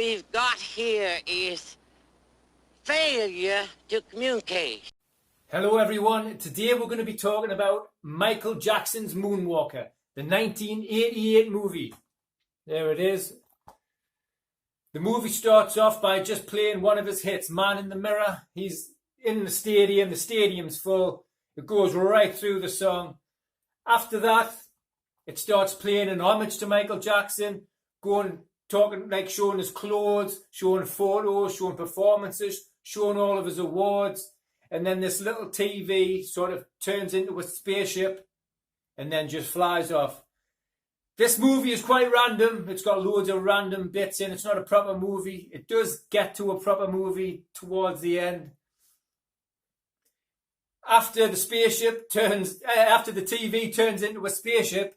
we've got here is failure to communicate. Hello everyone, today we're going to be talking about Michael Jackson's Moonwalker, the 1988 movie. There it is. The movie starts off by just playing one of his hits, Man in the Mirror. He's in the stadium's full. It goes right through the song. After that, it starts playing an homage to Michael Jackson, showing his clothes, showing photos, showing performances, showing all of his awards. And then this little TV sort of turns into a spaceship and then just flies off. This movie is quite random. It's got loads of random bits in. It's not a proper movie. It does get to a proper movie towards the end. After the TV turns into a spaceship,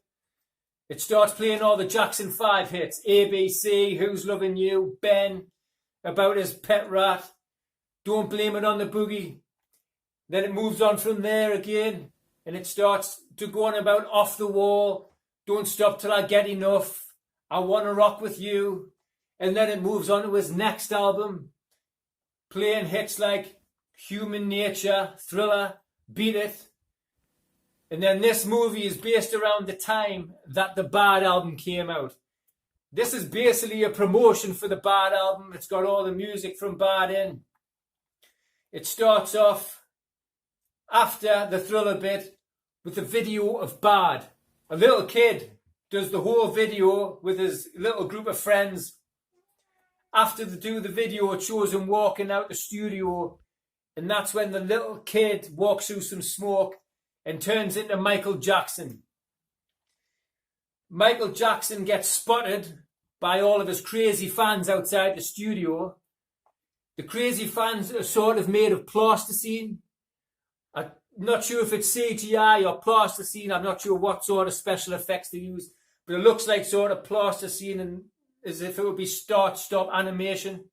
it starts playing all the Jackson 5 hits. ABC, Who's Loving You, Ben, About His Pet Rat, Don't Blame It on the Boogie. Then it moves on from there again, and it starts to go on about Off the Wall, Don't Stop Till I Get Enough, I Wanna Rock With You. And then it moves on to his next album, playing hits like Human Nature, Thriller, Beat It. And then this movie is based around the time that the Bad album came out. This is basically a promotion for the Bad album. It's got all the music from Bad in. It starts off after the Thriller bit with a video of Bad. A little kid does the whole video with his little group of friends. After they do the video, it shows him walking out the studio, and that's when the little kid walks through some smoke and turns into Michael Jackson. Michael Jackson gets spotted by all of his crazy fans outside the studio. The crazy fans are sort of made of plasticine. I'm not sure if it's CGI or plasticine. I'm not sure what sort of special effects they use, but it looks like sort of plasticine, and as if it would be start-stop animation.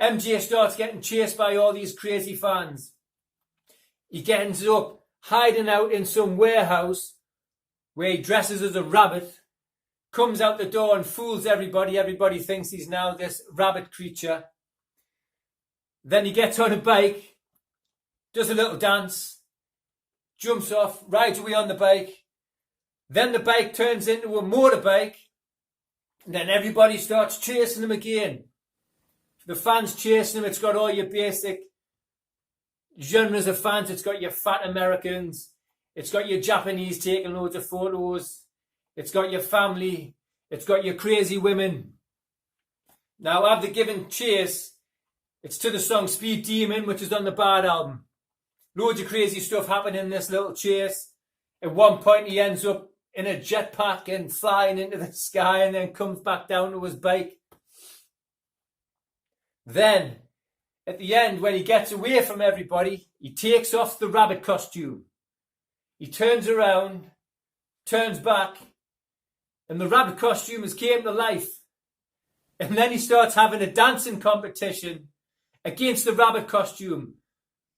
MJ starts getting chased by all these crazy fans. He ends up hiding out in some warehouse where he dresses as a rabbit, comes out the door and fools everybody. Everybody thinks he's now this rabbit creature. Then he gets on a bike, does a little dance, jumps off, rides away on the bike. Then the bike turns into a motorbike, and then everybody starts chasing him again. The fans chasing him. It's got all your basic genres of fans. It's got your fat Americans. It's got your Japanese taking loads of photos. It's got your family. It's got your crazy women. Now, after giving chase, it's to the song Speed Demon, which is on the Bad album. Loads of crazy stuff happening in this little chase. At one point, he ends up in a jetpack and flying into the sky, and then comes back down to his bike. Then, at the end, when he gets away from everybody, he takes off the rabbit costume. He turns around, turns back, and the rabbit costume has came to life. And then he starts having a dancing competition against the rabbit costume.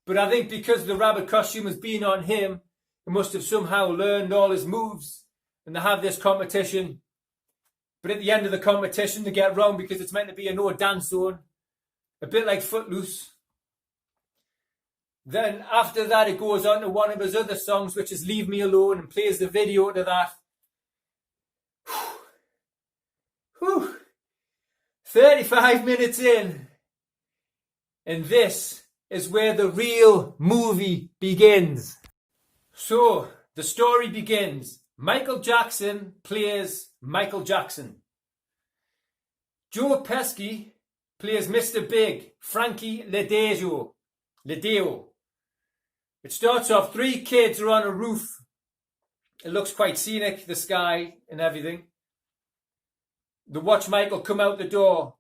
But I think because the rabbit costume has been on him, he must have somehow learned all his moves, and they have this competition. But at the end of the competition, they get wrong because it's meant to be a no dance zone. A bit like Footloose. Then after that, it goes on to one of his other songs, which is Leave Me Alone, and plays the video to that. 35 minutes in. And this is where the real movie begins. So, the story begins. Michael Jackson plays Michael Jackson. Joe Pesci plays Mr. Big, Frankie Ledeo. It starts off, 3 kids are on a roof. It looks quite scenic, the sky and everything. They watch Michael come out the door,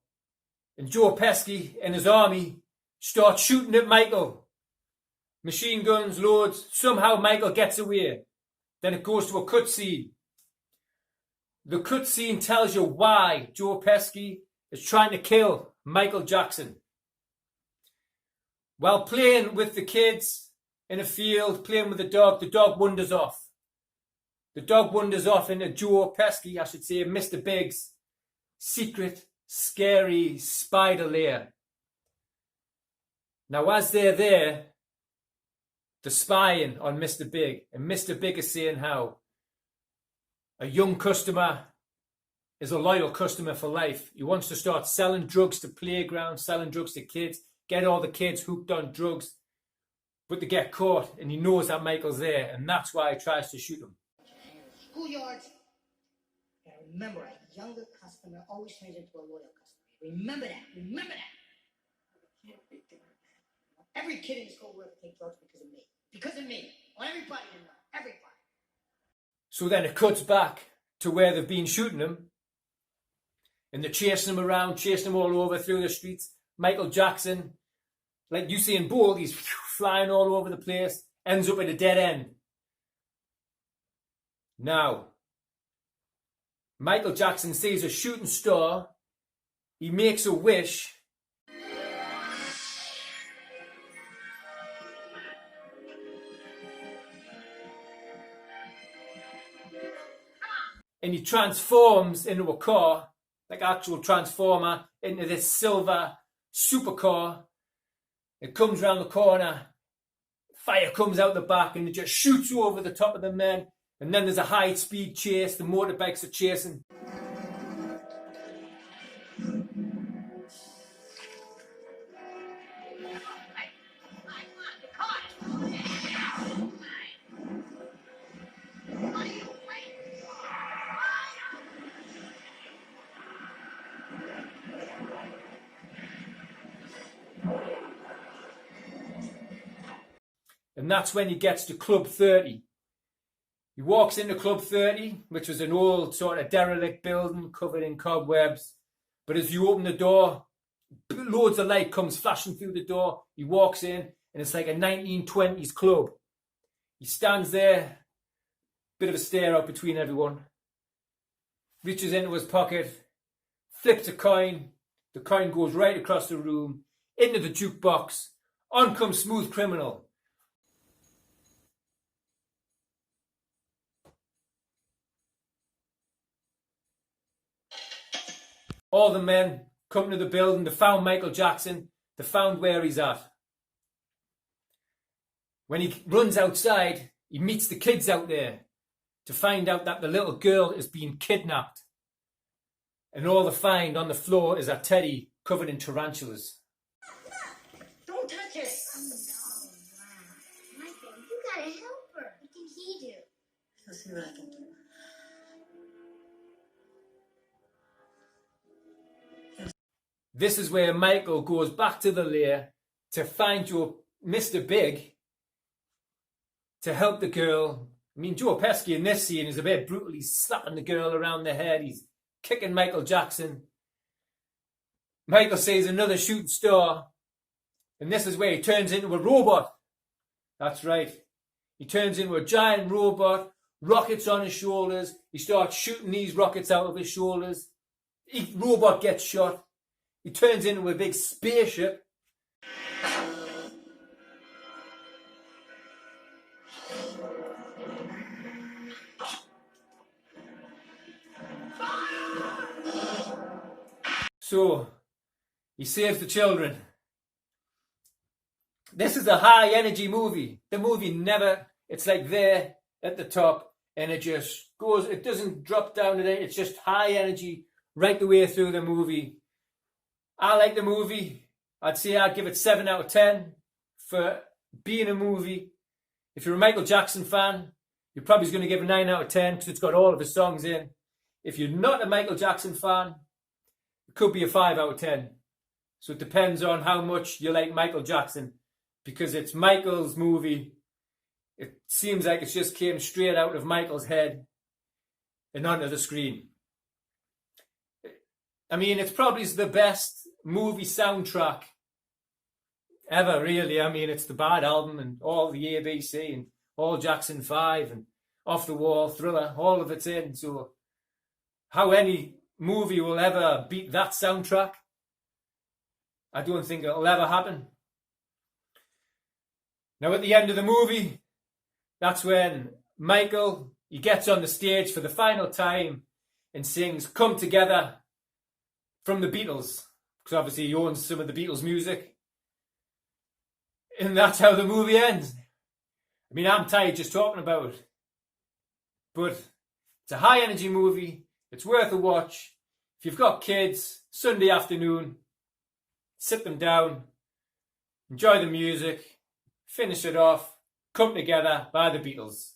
and Joe Pesci and his army start shooting at Michael. Machine guns, loads. Somehow Michael gets away. Then it goes to a cutscene. The cutscene tells you why Joe Pesci is trying to kill Michael Jackson. While playing with the kids in a field, playing with the dog wanders off. The dog wanders off into Joe Pesci, I should say, Mr. Big's secret scary spider lair. Now, as they're there, they're spying on Mr. Big, and Mr. Big is saying how a young customer is a loyal customer for life. He wants to start selling drugs to playgrounds, selling drugs to kids, get all the kids hooked on drugs, but they get caught, and he knows that Michael's there, and that's why he tries to shoot him. Schoolyards. And remember, a younger customer always turns into a loyal customer. Remember that. Remember that. Every kid in school will ever take drugs because of me. Because of me. I want everybody to know. Everybody. So then it cuts back to where they've been shooting him, and they're chasing him around, chasing him all over through the streets. Michael Jackson, like Usain Bolt, he's flying all over the place, ends up at a dead end. Now, Michael Jackson sees a shooting star, he makes a wish, and he transforms into a car, like actual transformer, into this silver supercar. It comes round the corner, fire comes out the back, and it just shoots over the top of the men. And then there's a high-speed chase, the motorbikes are chasing. And that's when he gets to Club 30. He walks into Club 30, which was an old sort of derelict building covered in cobwebs. But as you open the door, loads of light comes flashing through the door. He walks in, and it's like a 1920s club. He stands there, bit of a stare out between everyone, reaches into his pocket, flips a coin. The coin goes right across the room, into the jukebox. On comes Smooth Criminal. All the men come to the building. They found Michael Jackson. They found where he's at. When he runs outside, he meets the kids out there to find out that the little girl is being kidnapped. And all they find on the floor is a teddy covered in tarantulas. Don't touch it. Oh no, Michael, you gotta help her. What can he do? Let's see what I can do. This is where Michael goes back to the lair to find Mr. Big to help the girl. I mean, Joe Pesci in this scene is a bit brutal. He's slapping the girl around the head. He's kicking Michael Jackson. Michael sees another shooting star, and this is where he turns into a robot. That's right. He turns into a giant robot, rockets on his shoulders. He starts shooting these rockets out of his shoulders. The robot gets shot. He turns into a big spaceship. So, he saves the children. This is a high energy movie. The movie never, it's like there at the top, and it just goes, it doesn't drop down to it. It's just high energy right the way through the movie. I like the movie. I'd say I'd give it 7 out of 10 for being a movie. If you're a Michael Jackson fan, you're probably going to give it 9 out of 10 because it's got all of his songs in. If you're not a Michael Jackson fan, it could be a 5 out of 10. So it depends on how much you like Michael Jackson, because it's Michael's movie. It seems like it just came straight out of Michael's head and onto the screen. I mean, it's probably the best movie soundtrack ever, really. I mean, it's the Bad Album and all the ABC and all Jackson 5 and Off the Wall, Thriller, all of it's in. So how any movie will ever beat that soundtrack, I don't think it'll ever happen. Now, at the end of the movie, that's when Michael, he gets on the stage for the final time and sings "Come Together" from the Beatles, because obviously he owns some of the Beatles music. And that's how the movie ends. I mean, I'm tired just talking about it. But it's a high energy movie. It's worth a watch. If you've got kids, Sunday afternoon, sit them down, enjoy the music, finish it off, Come Together by the Beatles.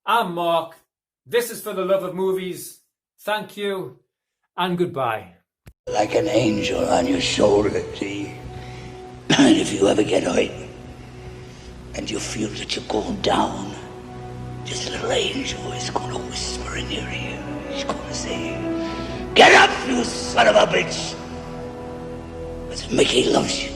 I'm Mark. This is For the Love of Movies. Thank you and goodbye. Like an angel on your shoulder, see? And if you ever get hurt and you feel that you're going down, this little angel is going to whisper in your ear. He's going to say, "Get up, you son of a bitch! Because Mickey loves you."